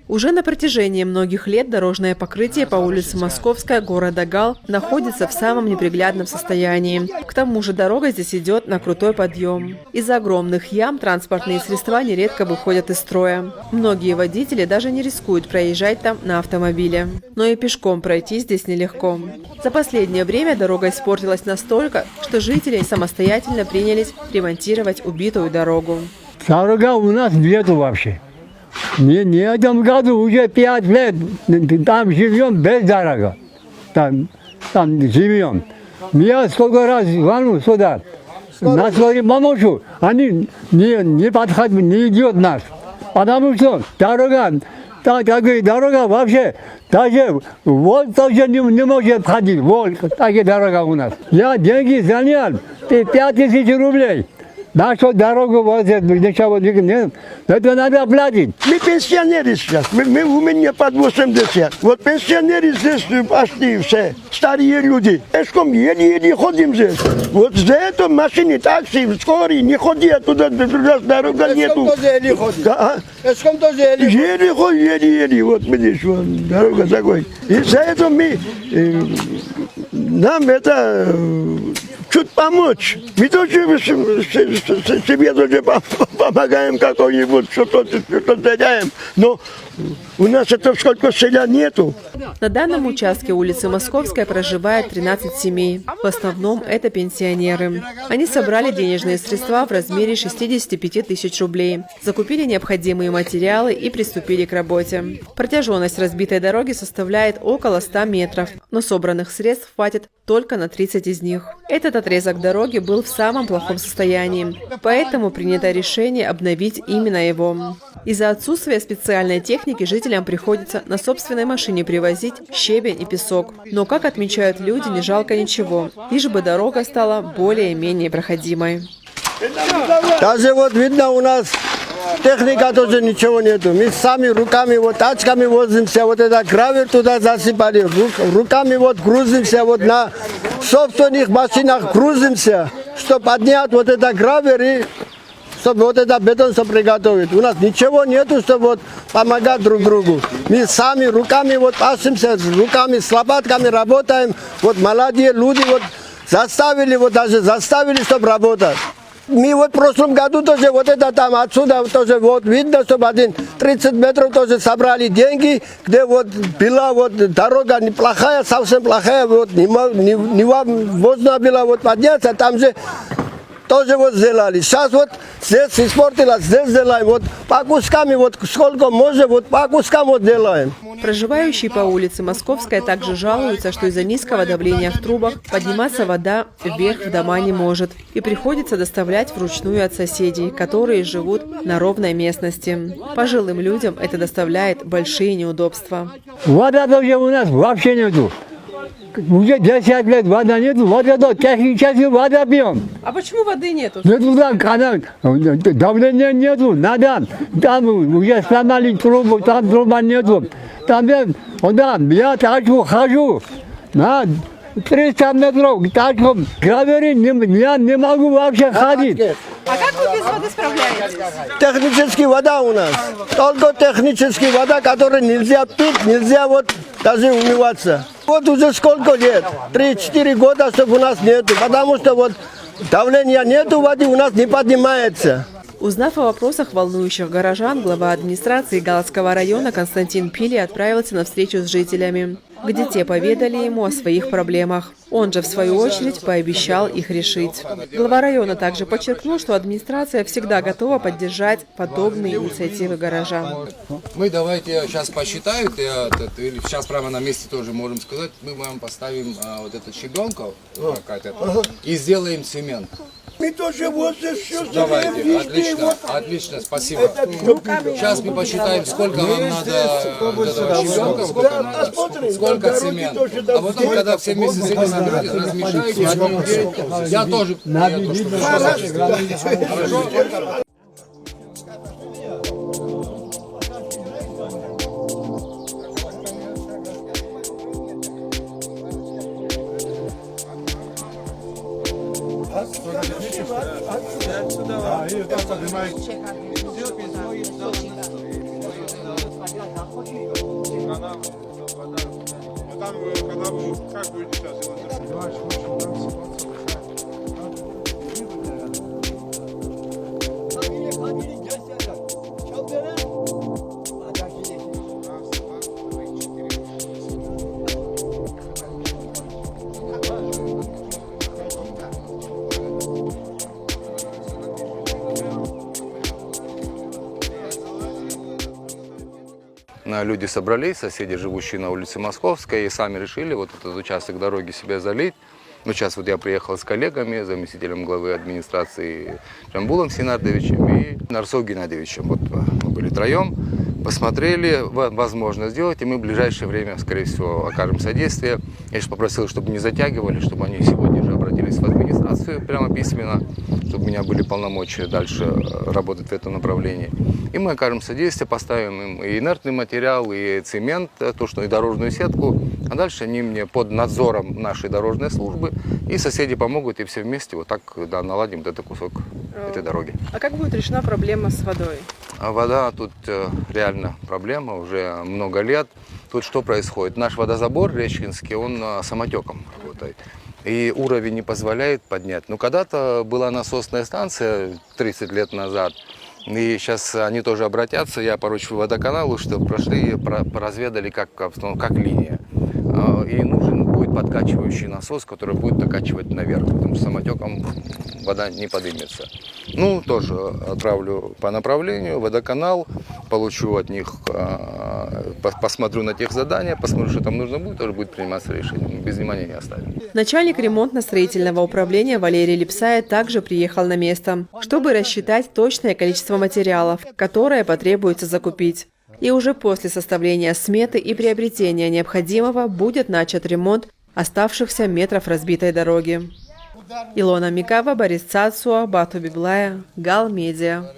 Уже на протяжении многих лет дорожное покрытие по улице Московская города Гал находится в самом неприглядном состоянии. К тому же дорога здесь идет на крутой подъем. Из-за огромных ям транспортные средства нередко выходят из строя. Многие водители даже не рискуют проезжать там на автомобиле. Но и пешком пройти здесь нелегко. За последнее время дорога испортилась настолько, что жители самостоятельно принялись ремонтировать убитую дорогу. Дорога у нас нету вообще. Не в этом году уже 5 лет там живем без дороги. Там живем. Я сколько раз звоню сюда. Нас говорит, помощу. Они не подходят, не идет нас. Потому что дорога, такая дорога вообще, даже вот тоже не может ходить. Вот такая дорога у нас. Я деньги занял, 5000 рублей. Нашу дорогу возят, ничего нет. Это надо платить. Мы пенсионеры сейчас, у меня под 80. Вот пенсионеры здесь пошли все, старые люди. Пешком еле ходим здесь. Вот за это машины, такси, скорые, не ходи оттуда, раз дорога нету. Пешком тоже еле ходит. Пешком тоже еле ходит. Еле, вот видишь, вот дорога такой. И за это нам это чуть помочь. Мы тоже себе тоже помогаем как-нибудь, что-то делаем. Но у нас это сколько селян нету. На данном участке улицы Московская проживает 13 семей. В основном это пенсионеры. Они собрали денежные средства в размере 65 тысяч рублей, закупили необходимые материалы и приступили к работе. Протяженность разбитой дороги составляет около 100 метров, но собранных средств хватит только на 30 из них. Этот отрезок дороги был в самом плохом состоянии, поэтому принято решение обновить именно его. Из-за отсутствия специальной техники жителям приходится на собственной машине привозить щебень и песок. Но, как отмечают люди, не жалко ничего, лишь бы дорога стала более-менее проходимой. Даже вот видно у нас техника тоже ничего нету. Мы сами руками, вот тачками возимся, вот это гравер туда засыпали, руками вот грузимся, вот на собственных машинах грузимся, чтобы поднять вот это гравер и чтобы вот это бетон приготовить. У нас ничего нету, чтобы вот помогать друг другу. Мы сами руками вот пасемся, руками с лопатками работаем. Вот молодые люди вот заставили, вот даже заставили, чтобы работать. Мы вот в прошлом году тоже вот это там отсюда тоже вот видно, чтобы 30 метров тоже собрали деньги, где вот была вот дорога неплохая, совсем плохая, вот невозможно было вот подняться, там же тоже вот сделали. Сейчас вот здесь испортилось, здесь делаем. Вот по кускам, вот сколько можно, вот по кускам вот делаем. Проживающие по улице Московская также жалуются, что из-за низкого давления в трубах подниматься вода вверх в дома не может. И приходится доставлять вручную от соседей, которые живут на ровной местности. Пожилым людям это доставляет большие неудобства. Вода тоже у нас вообще нету. Уже 10 лет вода нету, вот это технически вода пьем. А почему воды нету? Нету там канал, давления нету, надо. Там уже сломали трубу, там труба нету. Там я тачку хожу, на 300 метров тачку гравери, я не могу вообще ходить. А как вы без воды справляетесь? Технически вода у нас. Только технически вода, которую нельзя пить, нельзя вот даже умываться. Вот уже сколько лет? 3-4 года, чтобы у нас нету. Потому что вот давления нету, воды у нас не поднимается. Узнав о вопросах, волнующих горожан, глава администрации Галатского района Константин Пили отправился на встречу с жителями, где те поведали ему о своих проблемах. Он же, в свою очередь, пообещал их решить. Глава района также подчеркнул, что администрация всегда готова поддержать подобные инициативы горожан. Мы давайте сейчас посчитаем, или сейчас прямо на месте тоже можем сказать, мы вам поставим вот эту щебенку и сделаем цемент. Мы тоже вот здесь все Давайте, отлично, спасибо. Сейчас мы посчитаем, сколько вам надо щебенка, сколько цемент. А потом, когда все вместе с этим соберетесь, размешаете, одну день. Я тоже. Хорошо? Отсюда. Как будет сейчас? Люди собрались, соседи, живущие на улице Московской, и сами решили вот этот участок дороги себе залить. Ну, сейчас вот я приехал с коллегами, заместителем главы администрации Джамбулом Синардовичем и Нарсом Геннадьевичем. Вот мы были троем, посмотрели, возможно сделать, и мы в ближайшее время, скорее всего, окажем содействие. Я же попросил, чтобы не затягивали, чтобы они сегодня же обратились в администрацию прямо письменно, чтобы у меня были полномочия дальше работать в этом направлении. И мы окажем содействие, поставим им и инертный материал, и цемент, то, что и дорожную сетку. А дальше они мне под надзором нашей дорожной службы, и соседи помогут, и все вместе вот так да, наладим вот этот кусок этой дороги. А как будет решена проблема с водой? А вода тут реально проблема уже много лет. Тут что происходит? Наш водозабор Речкинский, он самотеком работает. И уровень не позволяет поднять. Но когда-то была насосная станция 30 лет назад, и сейчас они тоже обратятся, я поручу водоканалу, что прошли, поразведали, как линия. И нужен будет подкачивающий насос, который будет накачивать наверх, потому что самотеком вода не поднимется. Ну, тоже отправлю по направлению, водоканал, получу от них, посмотрю на тех задания, посмотрю, что там нужно будет, тоже будет приниматься решение. Без внимания не оставим. Начальник ремонтно-строительного управления Валерий Липсая также приехал на место, чтобы рассчитать точное количество материалов, которое потребуется закупить. И уже после составления сметы и приобретения необходимого будет начат ремонт оставшихся метров разбитой дороги. Илона Микава, Борис Цацуа, Бату Библая, Гал Медиа.